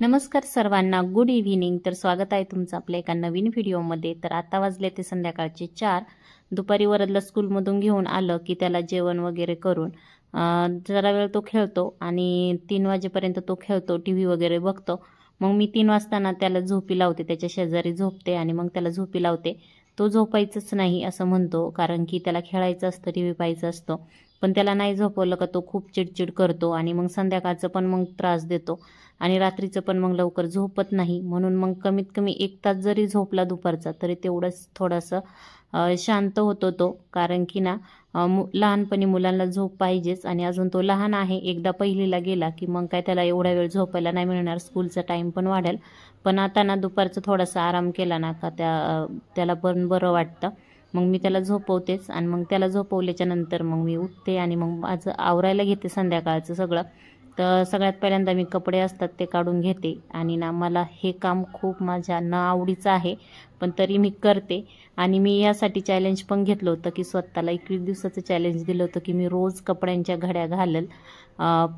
नमस्कार सर्वांना, good evening. तर स्वागत आहे तुमचं आपल्या एका नवीन व्हिडिओमध्ये। तर आता वाजले ते संध्याकाळचे 4। दुपारी वरदला स्कूलमधून घेऊन आलं की त्याला जेवण वगैरे करून जरा वेळ तो खेळतो आणि 3 वाजेपर्यंत तो खेळतो, टीव्ही वगैरे बघतो। मग मी 3 वाजता त्याला झोपी लावते, त्याच्या शेजारी झोपते आणि मग त्याला झोपी लावते। तो झोपायचंच नाही असं म्हणतो, कारण की त्याला खेळायचं असतं, टीव्ही पाहायचा असतो। पण त्याला नाही झोपवलं का तो खूप चिडचिड करतो आणि मग संध्याकाळचं पण मग त्रास देतो आणि रात्रीचं पण मग लवकर झोपत नाही। म्हणून मग कमीत कमी 1 तास जरी झोपला दुपारचा तरी तेवढंच थोडंसं शांत होतो तो, कारण की लहानपणी मुलांना झोप पाहिजेच आणि अजून तो लहान आहे। एकदा पहिलीला गेला की मग काय त्याला एवढा वेळ झोपायला नाही मिळणार, स्कूलचा टाइम पण वाढेल। पण आता दुपारचं थोडासा आराम केला का त्याला पण बरं वाटतं। मग मी त्याला झोपवतेच आणि मग त्याला झोपवल्याच्या नंतर मग मी उठते आणि मग माझं आवरायला घेते संध्याकाळचं सगळं। तर सगळ्यात पहिल्यांदा मी कपडे असतात ते काढून घेते आणि मला हे काम खूप माझ्या न आवडीचं आहे, पण तरी मी करते। आणि मी यासाठी चॅलेंज पण घेतलं होतं की स्वतःला 21 दिवसाचं चॅलेंज दिलं होतं की मी रोज कपड्यांच्या घड्या घालेल,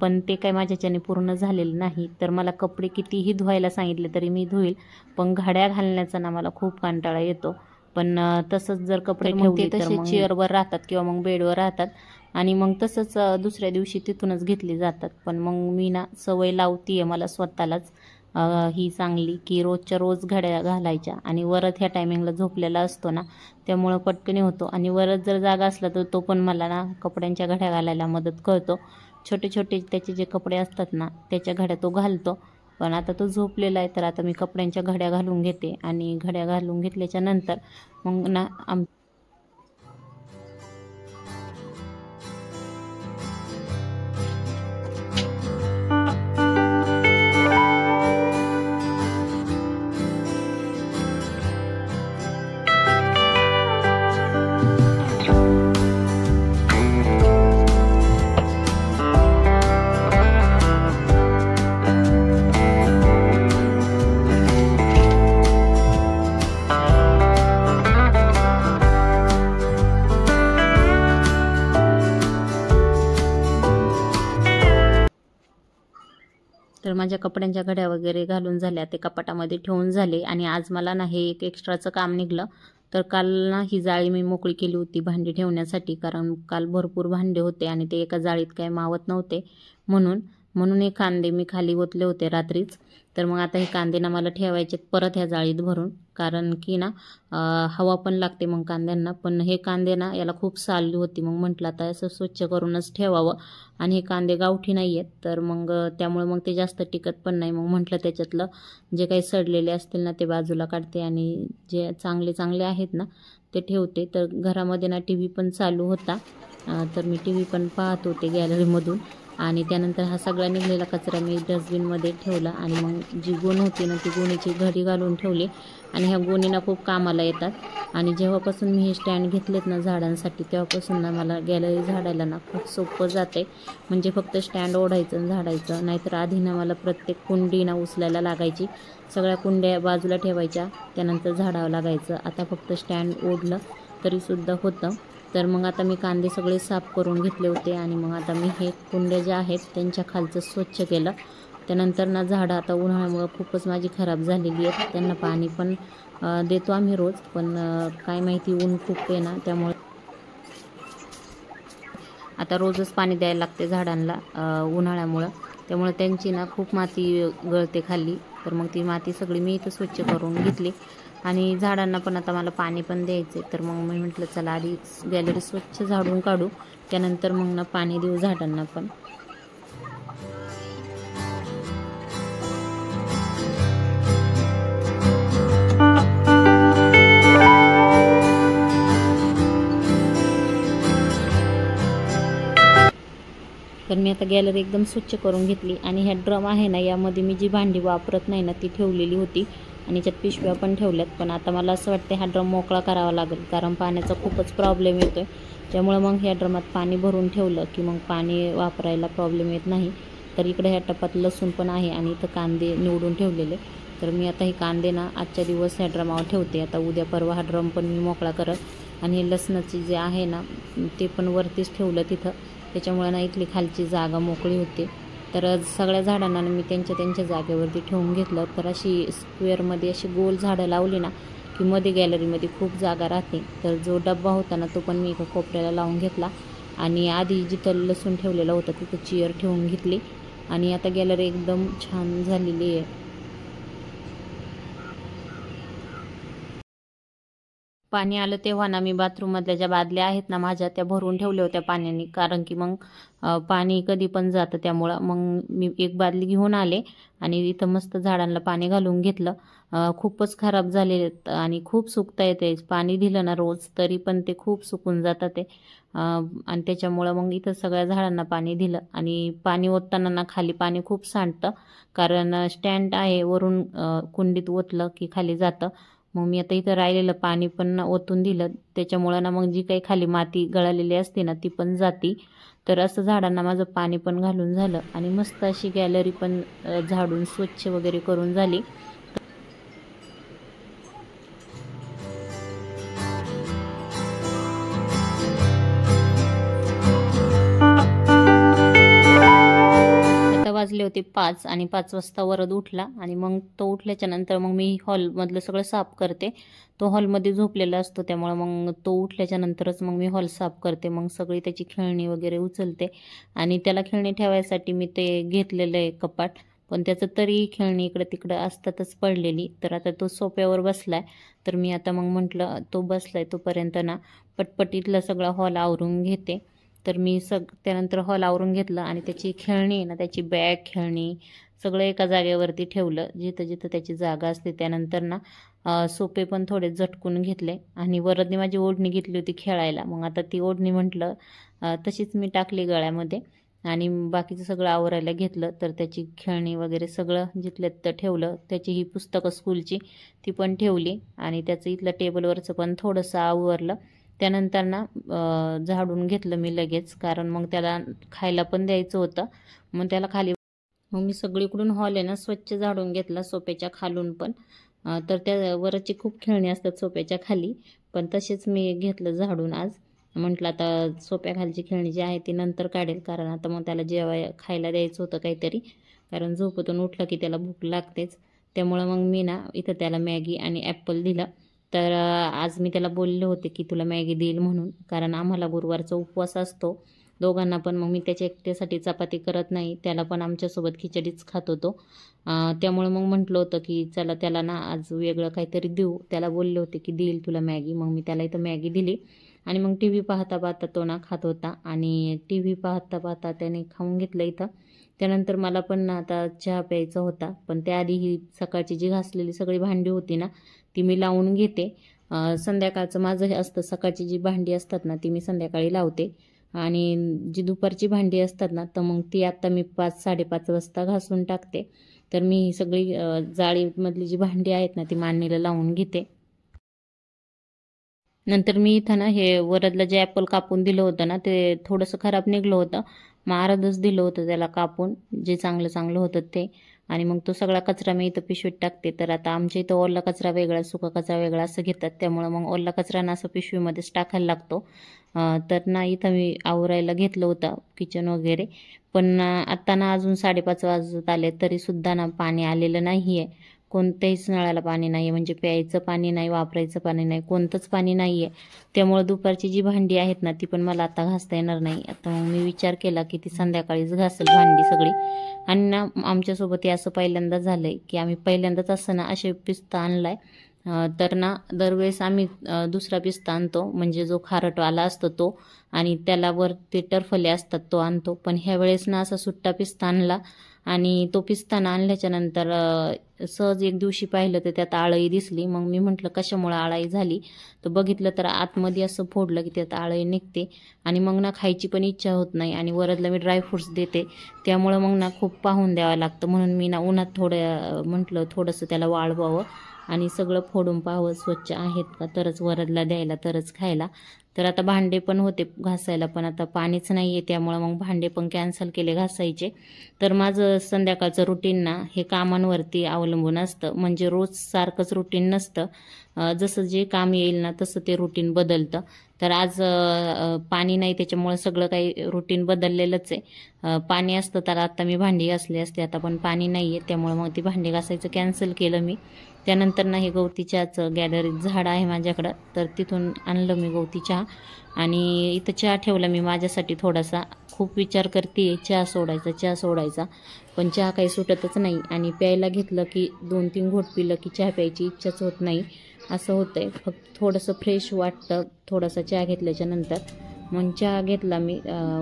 पण ते काही माझ्याच्याने पूर्ण झालेलं नाही। तर मला कपडे कितीही धुवायला सांगितले तरी मी धुईल, पण घड्या घालण्याचा मला खूप कंटाळा येतो। पण तसंच जर कपडे ठेवले तर मग चेअरवर राहतात किंवा मग बेडवर राहतात आणि मग तसंच दुसऱ्या दिवशी तिथूनच घेतली जातात। पण मग मी सवय लावतीये मला स्वतःलाच ही चांगली की रोजच्या रोज घड्या घालायच्या। आणि वरद ह्या टायमिंगला झोपलेला असतो त्यामुळे पटकन होतो आणि वरद जर जागा असला तर तो पण मला कपड्यांच्या घड्या घालायला मदत करतो। छोटे छोटे त्याचे जे कपडे असतात त्याच्या घड्या तो घालतो। पण आता तो झोपलेला आहे तर आता मी कपड्यांच्या घड्या घालून घेते आणि घड्या घालून घेतल्याच्या नंतर मग तर माझ्या कपड्यांच्या घड्या वगैरे घालून झाल्या, ते कपाटामध्ये ठेवून झाले। आणि आज मला हे एक एक्स्ट्राचं काम निघलं। तर काल ही जाळी मी मोकळी केली होती भांडी ठेवण्यासाठी, कारण काल भरपूर भांडे होते आणि ते एका जाळीत काही मावत नव्हते, म्हणून हे कांदे मी खाली ओतले होते रात्रीच। तर मग आता हे कांदे मला ठेवायचे परत ह्या जाळीत भरून, कारण की हवा पण लागते मग कांद्यांना। पण हे कांदे याला खूप साल होती, मग म्हटलं आता असं स्वच्छ करूनच ठेवावं। आणि हे कांदे गावठी नाही आहेत, तर मग त्यामुळे मग ते जास्त टिकत पण नाही। मग म्हटलं त्याच्यातलं जे काही सडलेले असतील ते बाजूला काढते आणि जे चांगले चांगले आहेत ते ठेवते। तर घरामध्ये टीव्ही पण चालू होता, तर मी टीव्ही पण पाहत होते गॅलरीमधून। आणि त्यानंतर हा सगळा निघलेला कचरा मी डस्टबिनमध्ये ठेवला आणि मग जी गोणी होती ती गोणीची घडी घालून ठेवली। आणि ह्या गोणी खूप कामाला येतात। आणि जेव्हापासून मी हे स्टँड घेतलेत झाडांसाठी तेव्हापासून मला गॅलरी झाडायला खूप सोपं जाते। म्हणजे फक्त स्टँड ओढायचं आणि झाडायचं, नाहीतर आधी मला प्रत्येक कुंडी उचलायला लागायची, सगळ्या कुंड्या बाजूला ठेवायच्या, त्यानंतर झाडावं लागायचं। आता फक्त स्टँड ओढलं तरीसुद्धा होतं। तर मग आता मी कांदे सगळे साफ करून घेतले होते आणि मग आता मी हे कुंड्या ज्या आहेत त्यांच्या खालचं स्वच्छ केलं। त्यानंतर झाडं आता उन्हाळ्यामुळे खूपच माझी खराब झालेली आहेत, त्यांना पाणी पण देतो आम्ही रोज, पण काय माहिती ऊन खूप आहे त्यामुळे आता रोजच पाणी द्यायला लागते झाडांना उन्हाळ्यामुळं। त्यामुळे त्यांची खूप माती गळते खाली, तर मग ती माती सगळी मी इथं स्वच्छ करून घेतली। आणि झाडांना पण आता मला पाणी पण द्यायचं, तर मग मी म्हटलं चला आधी गॅलरी स्वच्छ झाडून काढू, त्यानंतर मग पाणी देऊ झाडांना पण। तर मी आता गॅलरी एकदम स्वच्छ करून घेतली आणि ह्या ड्रम आहे यामध्ये मी जी भांडी वापरत नाही ती ठेवलेली होती आणि याच्यात पिशव्या पण ठेवल्यात। पण आता मला असं वाटतं हा ड्रम मोकळा करावा लागेल, कारण पाण्याचा खूपच प्रॉब्लेम येतोय। त्यामुळे मग ह्या ड्रमात पाणी भरून ठेवलं की मग पाणी वापरायला प्रॉब्लेम येत नाही। तर इकडे ह्या टपात लसूण पण आहे आणि इथं कांदे निवडून ठेवलेले। तर मी आता हे कांदे आजच्या दिवस ह्या ड्रमावर ठेवते। आता उद्या परवा हा ड्रम पण मी मोकळा करत आणि हे लसणाची जे आहे ते पण वरतीच ठेवलं तिथं, त्याच्यामुळे इथली खालची जागा मोकळी होते। तर सगळ्या झाडांना मी त्यांच्या जागेवरती ठेवून घेतलं. तर अशी स्क्वेअरमध्ये अशी गोल झाडं लावली ना की मध्ये गॅलरीमध्ये खूप जागा राहते. तर जो डब्बा होता ना तो पण मी एका कोपऱ्याला लावून घेतला आणि आधी जिथं लसूण ठेवलेलं होतं तिथं चेअर ठेवून घेतली आणि आता गॅलरी एकदम छान झालेली आहे. पाणी आलं तेव्हा ना मी बाथरूममधल्या ज्या बादल्या आहेत ना माझ्या त्या भरून ठेवल्या होत्या पाण्याने, कारण की मग पाणी कधी पण जातं. त्यामुळं मग मी एक बादली घेऊन आले आणि इथं मस्त झाडांना पाणी घालून घेतलं. खूपच खराब झालेले आणि खूप सुकता येते. पाणी दिलं ना रोज तरी पण ते खूप सुकून जातात ते आणि त्याच्यामुळं मग इथं सगळ्या झाडांना पाणी दिलं. आणि पाणी ओतताना ना खाली पाणी खूप सांडतं, कारण स्टँड आहे, वरून कुंडीत ओतलं की खाली जातं. मग मी आता इथं राहिलेलं पाणी पण ओतून दिलं. त्याच्यामुळं ना मग जी काही खाली माती गळालेली असते ना ती पण जाती. तर असं झाडांना माझं पाणी पण घालून झालं आणि मस्त अशी गॅलरी पण झाडून स्वच्छ वगैरे करून झाली. वाजले होते 5 आणि 5 वाजता वरद उठला आणि मग तो उठल्याच्या नंतर मग मी हॉलमधलं सगळं साफ करते. तो हॉलमध्ये झोपलेला असतो, त्यामुळे मग तो उठल्याच्या नंतरच मग मी हॉल साफ करते. मग सगळी त्याची खेळणी वगैरे उचलते आणि त्याला खेळणी ठेवायसाठी मी ते घेतलेलं आहे कपाट, पण त्याचं तरी खेळणी इकडं तिकडं असतातच पडलेली. तर आता तो सोफ्यावर बसलाय, तर मी आता मग म्हटलं तो बसलाय तोपर्यंत ना पटपटीतला सगळा हॉल आवरून घेते. तर मी त्यानंतर हॉल आवरून घेतलं आणि त्याची खेळणी ना त्याची बॅग खेळणी सगळं एका जागेवरती ठेवलं, जिथं जिथं त्याची जागा असते. त्यानंतर ना सोपे पण थोडे झटकून घेतले आणि वरदने माझी ओढणी घेतली होती खेळायला. मग आता ती ओढणी म्हटलं तशीच मी टाकली गळ्यामध्ये आणि बाकीचं सगळं आवरायला घेतलं. तर त्याची खेळणी वगैरे सगळं जिथल्या तिथं ठेवलं. त्याची ही पुस्तकं स्कूलची ती पण ठेवली आणि त्याचं इथलं टेबलवरचं पण थोडंसं आवरलं. त्यानंतर ना झाडून घेतलं मी लगेच, कारण मग त्याला खायला पण द्यायचं होतं. मग त्याला खाली मग मी सगळीकडून हॉल आहे ना स्वच्छ झाडून घेतला, सोप्याच्या खालून पण. तर त्या वरची खूप खेळणी असतात सोप्याच्या खाली, पण तसेच मी घेतलं झाडून आज. म्हटलं आता सोप्याखालची खेळणी जी आहे ती नंतर काढेल, कारण आता मग त्याला खायला द्यायचं होतं काहीतरी, कारण झोपेतून उठलं की त्याला भूक लागतेच. त्यामुळं मग मी ना इथं त्याला मॅगी आणि ॲपल दिलं. तर आज मी त्याला बोलले होते की तुला मॅगी देईल म्हणून, कारण आम्हाला गुरुवारचा उपवास असतो दोघांना पण. मग मी त्याच्या एकट्यासाठी चपाती करत नाही, त्याला पण आमच्यासोबत खिचडीच खात होतो. त्यामुळे मग म्हटलं होतं की चला त्याला ना आज वेगळं काहीतरी देऊ. त्याला बोलले होते की देईल तुला मॅगी. मग मी त्याला इथं मॅगी दिली आणि मग टी व्ही पाहता पाहता तो ना खात होता आणि टी व्ही पाहता पाहता त्याने खाऊन घेतलं इथं. त्यानंतर मला पण ना आता चहा प्यायचा होता, पण त्याआधी ही सकाळची जी घासलेली सगळी भांडी होती ना ती मी लावून घेते. संध्याकाळचं माझं हे असतं, सकाळची जी भांडी असतात ना ती मी संध्याकाळी लावते आणि जी दुपारची भांडी असतात ना तर मग ती आत्ता मी 5-5:30 वाजता घासून टाकते. तर मी ही सगळी जाळीमधली जी भांडी आहेत ना ती मांडणीला लावून घेते. नंतर मी इथं ना हे वरदला जे ॲपल कापून दिलं होतं ना ते थोडंसं खराब निघलं होतं. मग अर्धच दिलं होतं त्याला कापून, जे चांगलं चांगलं होतं ते. आणि मग तो सगळा कचरा मी इथं पिशवीत टाकते. तर आता आमच्या इथं ओला कचरा वेगळा सुका कचरा वेगळा असं घेतात, त्यामुळं मग ओला कचरा ना असं पिशवीमध्येच टाकायला लागतो. तर ना इथं मी आवरायला घेतलं होतं किचन वगैरे, पण आत्ता ना अजून 5:30 वाजत आले तरीसुद्धा ना पाणी आलेलं नाही आहे. कोणत्याहीच नळाला पाणी नाही आहे, म्हणजे प्यायचं पाणी नाही, वापरायचं पाणी नाही, कोणतंच पाणी नाही आहे. त्यामुळे दुपारची जी भांडी आहेत ना ती पण मला आता घासता येणार नाही. आता मग मी विचार केला की ती संध्याकाळीच घासेल भांडी सगळी. आणि ना आमच्यासोबत हे असं पहिल्यांदा झालं आहे की आम्ही पहिल्यांदाच असं ना असे पिस्ता आणला आहे. तर ना दरवेळेस आम्ही दुसरा पिस्ता आणतो, म्हणजे जो खारटवाला असतो तो, आणि त्याला वर ते टरफले असतात तो आणतो. पण ह्या वेळेस ना असा सुट्टा पिस्ता आणला आणि तो पिस्ता ना आणल्याच्या नंतर सहज एक दिवशी पाहिलं तर त्यात आळई दिसली. मग मी म्हटलं कशामुळे आळई झाली, तर बघितलं तर आतमध्ये असं फोडलं की त्यात आळई निघते आणि मग ना खायची पण इच्छा होत नाही. आणि वरदला मी ड्रायफ्रूट्स देते, त्यामुळं मग ना खूप पाहून द्यावं लागतं. म्हणून मी ना उन्हात म्हटलं थोडंसं त्याला वाळवावं आणि सगळं फोडून पाहावं स्वच्छ आहेत का, तरच वरदला द्यायला, तरच खायला. तर आता भांडे पण होते घासायला, पण आता पाणीच नाही आहे, त्यामुळं मग भांडे पण कॅन्सल केले घासायचे. तर माझं संध्याकाळचं रुटीन ना हे कामांवरती अवलंबून असतं, म्हणजे रोज सारखंच रुटीन नसतं. जसं जे काम येईल ना तसं ते रुटीन बदलतं. तर आज पाणी नाही त्याच्यामुळे सगळं काही रुटीन बदललेलंच आहे. पाणी असतं तर आता मी भांडी घासली असते, आता पण पाणी नाही आहे त्यामुळे मग ती भांडी घासायचं कॅन्सल केलं मी. त्यानंतर ना हे गवती चहाचं गॅलरीत झाड आहे माझ्याकडं, तर तिथून आणलं मी गवती चहा आणि इथं चहा ठेवला मी माझ्यासाठी थोडासा. खूप विचार करते चहा सोडायचा पण चहा काही सुटतच नाही आणि प्यायला घेतलं की 2-3 घोट पिलं की चहा प्यायची इच्छाच होत नाही, असं होतंय. फक्त थोडंसं फ्रेश वाटतं थोडासा चहा घेतल्याच्या नंतर. मग चहा घेतला मी,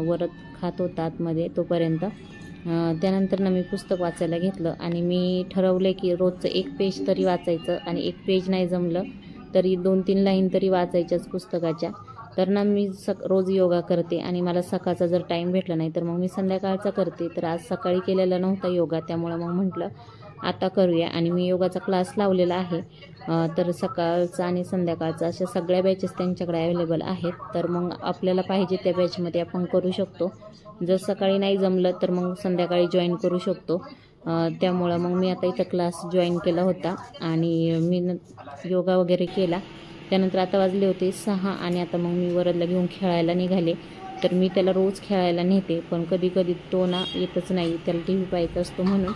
वरत खात होता आतमध्ये तोपर्यंत. त्यानंतर ना मी पुस्तक वाचायला घेतलं आणि मी ठरवलं की रोजचं 1 पेज तरी वाचायचं आणि 1 पेज नाही जमलं तरी 2-3 लाईन तरी वाचायच्याच पुस्तकाच्या. तर ना मी रोज योगा करते आणि मला सकाळचा जर टाईम भेटला नाही तर मग मी संध्याकाळचा करते. तर आज सकाळी केलेला नव्हता योगा, त्यामुळं मग म्हटलं आता करूया आणि मी योगाचा क्लास लावलेला आहे. तर सकाळचा आणि संध्याकाळचा अशा सगळ्या बॅचेस त्यांच्याकडे अवेलेबल आहेत. तर मग आपल्याला पाहिजे त्या बॅचमध्ये आपण करू शकतो. जर सकाळी नाही जमलं तर मग संध्याकाळी जॉईन करू शकतो. त्यामुळं मग मी आता इथं क्लास जॉईन केला होता आणि मी योगा वगैरे केला. त्यानंतर आता वाजले होते 6 आणि आता मग मी वरदला घेऊन खेळायला निघाले. तर मी त्याला रोज खेळायला नेते, पण कधी कधी तो ना येतच नाही, त्याला TV पाहायचा असतो म्हणून.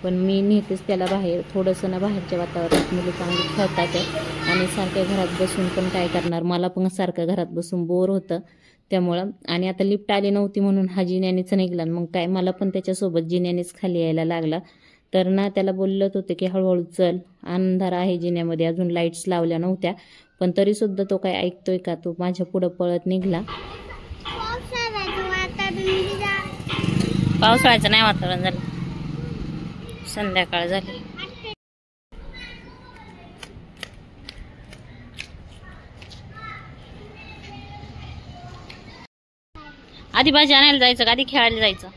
पण मी नेतेच त्याला बाहेर. थोडंसं ना बाहेरच्या वातावरणात मुलं चांगली खेळतात आणि सारख्या घरात बसून पण काय करणार, मला पण सारखं घरात बसून बोर होतं त्यामुळं. आणि आता लिफ्ट आली नव्हती म्हणून हा जिन्यानीच निघाला, मग काय मला पण त्याच्यासोबत जिन्यानीच खाली यायला लागला. तर ना त्याला बोलत होते की हळूहळू चल, अंधार आहे जिन्यामध्ये, अजून लाईट्स लावल्या नव्हत्या, पण तरीसुद्धा तो काय ऐकतोय का, तो माझ्या पुढं पळत निघाला. पावसाळ्याचं नाही वातावरण झालं, संध्याकाळ झाली. आधी भाजी आणायला जायचं का आधी खेळायला जायचं?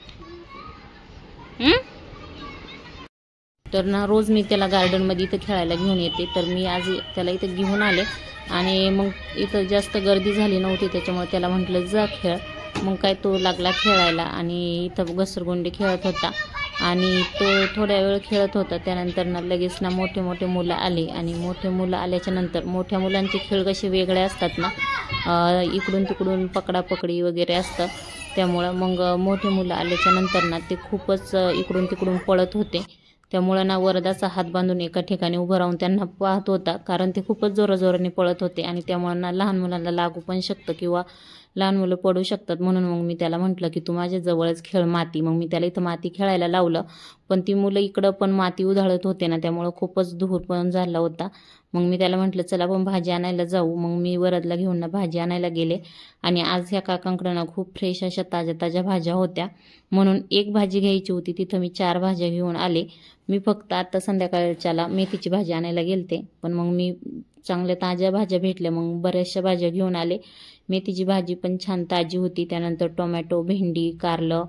तर ना रोज मी त्याला गार्डनमध्ये इथं खेळायला घेऊन येते. तर मी आज त्याला इथं घेऊन आले आणि मग इथं जास्त गर्दी झाली नव्हती त्याच्यामुळे त्याला म्हटलं जा खेळ. मग काय तो लागला खेळायला आणि इथं घसरगुंडी खेळत होता आणि तो थोड्या वेळ खेळत होता. त्यानंतर ना लगेच ना मोठे मोठे मुलं आले आणि मोठे मुलं आल्याच्या नंतर मोठ्या मुलांचे खेळ कसे वेगळे असतात ना, इकडून तिकडून पकडापकडी वगैरे असतं. त्यामुळं मग मोठे मुलं आल्याच्या नंतर ना ते खूपच इकडून तिकडून पळत होते. त्यामुळं ना वरदाचा हात बांधून एका ठिकाणी उभं राहून त्यांना पाहत होता, कारण ते खूपच जोराजोराने पळत होते आणि त्यामुळं ना लहान मुलांना लागू पण शकतं किंवा लहान मुलं पडू शकतात. म्हणून मग मी त्याला म्हटलं की तू माझ्या जवळच खेळ माती. मग मी त्याला इथं माती खेळायला लावलं, पण ती मुलं इकडं पण माती उधळत होते ना, त्यामुळं खूपच धूर पण झाला होता. मग मी त्याला म्हटलं चला आपण भाजी आणायला जाऊ. मग मी वरदला घेऊन ना भाजी आणायला गेले आणि आज ह्या काकांकडं ना खूप फ्रेश अशा ताज्या ताज्या भाज्या होत्या, म्हणून 1 भाजी घ्यायची होती, तिथं मी 4 भाज्या घेऊन आले. मी फक्त आता संध्याकाळच्याला मेथीची भाजी आणायला गेलते, पण मग मी चांगल्या ताज्या भाज्या भेटल्या मग बऱ्याचशा भाज्या घेऊन आले. मेथीची भाजी पण छान ताजी होती. त्यानंतर टोमॅटो, भेंडी, कारलं,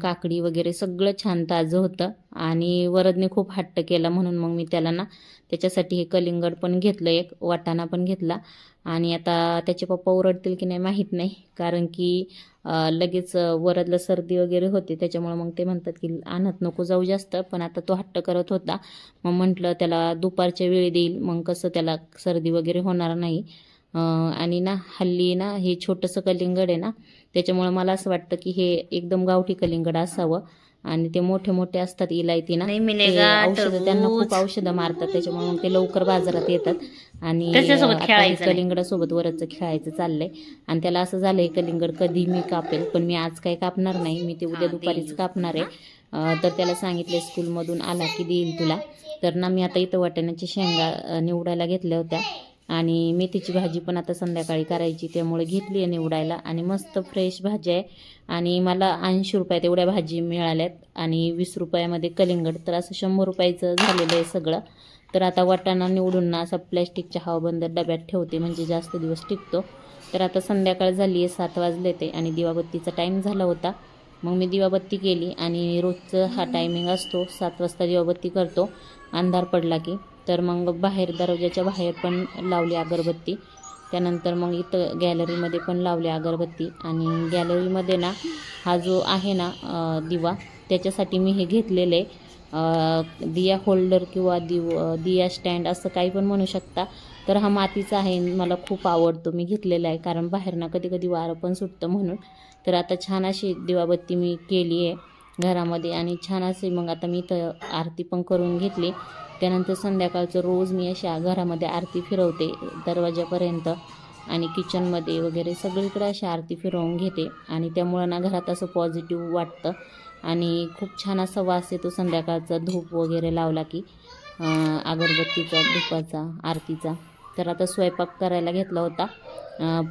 काकडी वगैरे सगळं छान ताजं होतं आणि वरदने खूप हट्ट केला म्हणून मग मी त्याला ना त्याच्यासाठी हे कलिंगड पण घेतलं, 1 वाटाणा पण घेतला. आणि आता त्याचे पप्पा ओरडतील की नाही माहीत नाही, कारण की लगेच वरदला सर्दी वगैरे होते त्याच्यामुळे मग ते म्हणतात की आणत नको जाऊ जास्त, पण आता तो हट्ट करत होता. मग म्हटलं त्याला दुपारच्या वेळी देईल, मग कसं त्याला सर्दी वगैरे होणार नाही. आणि ना हल्ली ना हे छोटंसं कलिंगड आहे ना, त्याच्यामुळे मला असं वाटतं की हे एकदम गावठी कलिंगड असावं आणि ते मोठे मोठे असतात इलायती ना, औषधं त्यांना खूप औषधं मारतात, त्याच्यामुळे मग ते लवकर बाजारात येतात. आणि कलिंगडासोबत वरचं खेळायचं चाललंय आणि त्याला असं झालंय कलिंगड कधी मी कापेल, पण मी आज काही कापणार नाही, मी ते उद्या दुपारीच कापणार आहे. तर त्याला सांगितले स्कूलमधून आला की देईल तुला. तर ना मी आता इथं वाटाण्याची शेंगा निवडायला घेतल्या होत्या आणि मेथीची भाजी पण आता संध्याकाळी करायची, त्यामुळे घेतली आहे निवडायला. आणि मस्त फ्रेश भाजी आहे आणि मला 80 रुपयात एवढ्या भाजी मिळाल्यात आणि 20 रुपयामध्ये कलिंगड, तर असं 100 रुपयाचं झालेलं आहे सगळं. तर आता वाटाणा निवडून ना असा प्लॅस्टिकच्या हवाबंद डब्यात ठेवते, म्हणजे जास्त दिवस टिकतो. तर आता संध्याकाळ झाली आहे, 7 वाजले ते आणि दिवाबत्तीचा टाईम झाला होता. मग मी दिवाबत्ती केली आणि रोजचं हा टायमिंग असतो, 7 वाजता दिवाबत्ती करतो अंधार पडला की. तर मग बाहेर दरवाजाच्या बाहेर पण लावली अगरबत्ती, त्यानंतर मग इथं गॅलरीमध्ये पण लावली अगरबत्ती. आणि गॅलरीमध्ये ना हा जो आहे ना दिवा, त्याच्यासाठी मी हे घेतलेलं आहे दिया होल्डर किंवा दिया स्टँड असं काही पण म्हणू शकता. तर हा मातीचा आहे, मला खूप आवडतो, मी घेतलेला आहे, कारण बाहेरनं कधी कधी वारं पण सुटतं म्हणून. तर आता छान अशी दिवाबत्ती मी केली आहे घरामध्ये आणि छान असे मग आता मी इथं आरती पण करून घेतली. त्यानंतर संध्याकाळचं रोज मी अशा घरामध्ये आरती फिरवते दरवाजापर्यंत आणि किचनमध्ये वगैरे सगळीकडे अशी आरती फिरवून घेते आणि त्यामुळं ना घरात असं पॉझिटिव्ह वाटतं आणि खूप छान असा वास येतो संध्याकाळचा धूप वगैरे लावला की, अगरबत्तीचा, धुपाचा, आरतीचा. तर आता स्वयंपाक करायला घेतला होता,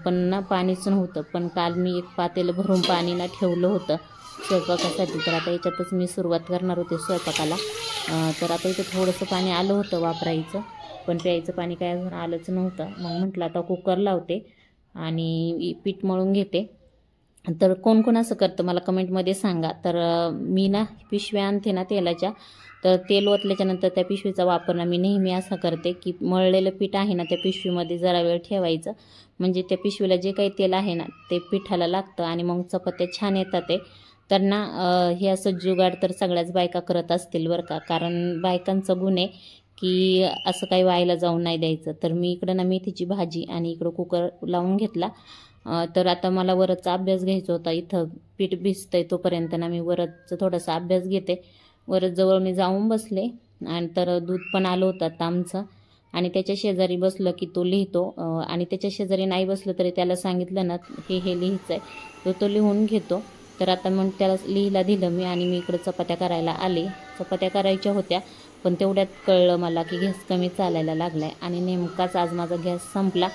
पण ना पाणीच नव्हतं. पण काल मी एक पातेलं भरून पाणी ना ठेवलं होतं स्वयंपाकासाठी. तर आता याच्यातच मी सुरुवात करणार होते स्वयंपाकाला. तर आता इथं थोडंसं पाणी आलं होतं वापरायचं, पण प्यायचं पाणी काय अजून आलंच नव्हतं. मग म्हटलं आता कुकर लावते आणि पीठ मळून घेते. तर कोण कोण असं करतं मला कमेंटमध्ये सांगा. तर मी ना पिशव्या आणते ना तेलाच्या, तर तेल ओतल्याच्यानंतर त्या पिशवीचा वापर ना मी नेहमी असा करते की मळलेलं पीठ आहे ना त्या पिशवीमध्ये जरा वेळ ठेवायचं, म्हणजे त्या पिशवीला जे काही तेल आहे ना ते पिठाला लागतं आणि मग चपात्या छान येतात ते. तर ना हे असं जुगाड तर सगळ्याच बायका करत असतील बरं का, कारण बायकांचा गुण आहे की असं काही व्हायला जाऊन नाही द्यायचं. तर मी इकडं ना मेथीची भाजी आणि इकडं कुकर लावून घेतला. तर आता मला वरचा अभ्यास घ्यायचा होता. इथं पीठ भिजतंय तोपर्यंत ना मी वरचा थोडासा अभ्यास घेते. जवळ मी जाऊन बसले आणि तर दूध पण आलं होतं आता आमचं आणि त्याच्या शेजारी बसलं की तो लिहितो आणि त्याच्या शेजारी नाही बसलं तरी त्याला सांगितलं ना हे लिहायचं आहे, तो लिहून घेतो. तर आता मग त्याला लिहिला दिलं मी आणि मी इकडं चपात्या करायला आले. चपात्या करायच्या होत्या, पण तेवढ्यात कळलं मला की गॅस कमी चालायला लागला आहे आणि नेमकाच आज माझा गॅस संपला.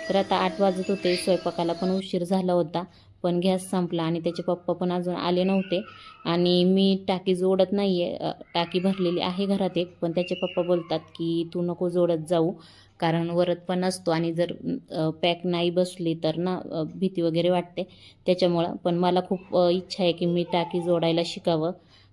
तर आता 8 वाजत होते, स्वयंपाकाला पण उशीर झाला होता, पण गॅस संपला आणि त्याचे पप्पा पण अजून आले नव्हते आणि मी टाकी जोडत नाही आहे. टाकी भरलेली आहे घरात एक, पण त्याचे पप्पा बोलतात की तू नको जोडत जाऊ, कारण वरत पण असतो आणि जर पॅक नाही बसली तर ना भीती वगैरे वाटते त्याच्यामुळं. पण मला खूप इच्छा आहे की मी टाकी जोडायला शिकावं,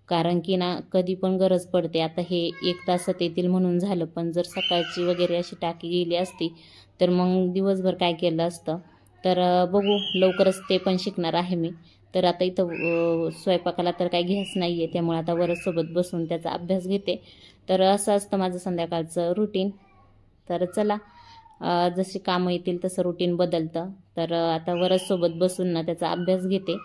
कारण की ना कधी पण गरज पडते. आता हे 1 तासात येतील म्हणून झालं, पण जर सकाळची वगैरे अशी टाकी गेली असती तर मग दिवसभर काय केलं असतं. तर बघू लवकरच ते पण शिकणार आहे मी. तर आता इथं स्वयंपाकाला तर काही गॅस नाही आहे, त्यामुळे आता वरसोबत बसून त्याचा अभ्यास घेते. तर असं असतं माझं संध्याकाळचं रुटीन. तर चला जशी कामं येतील तसं रुटीन बदलतं. तर आता वरसोबत बसून ना त्याचा अभ्यास घेते.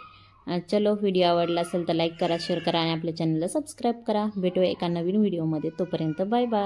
चलो, व्हिडिओ आवडला असेल तर लाईक करा, शेअर करा आणि आपल्या चॅनलला सबस्क्राईब करा. भेटूया एका नवीन व्हिडिओमध्ये. तोपर्यंत बाय बाय.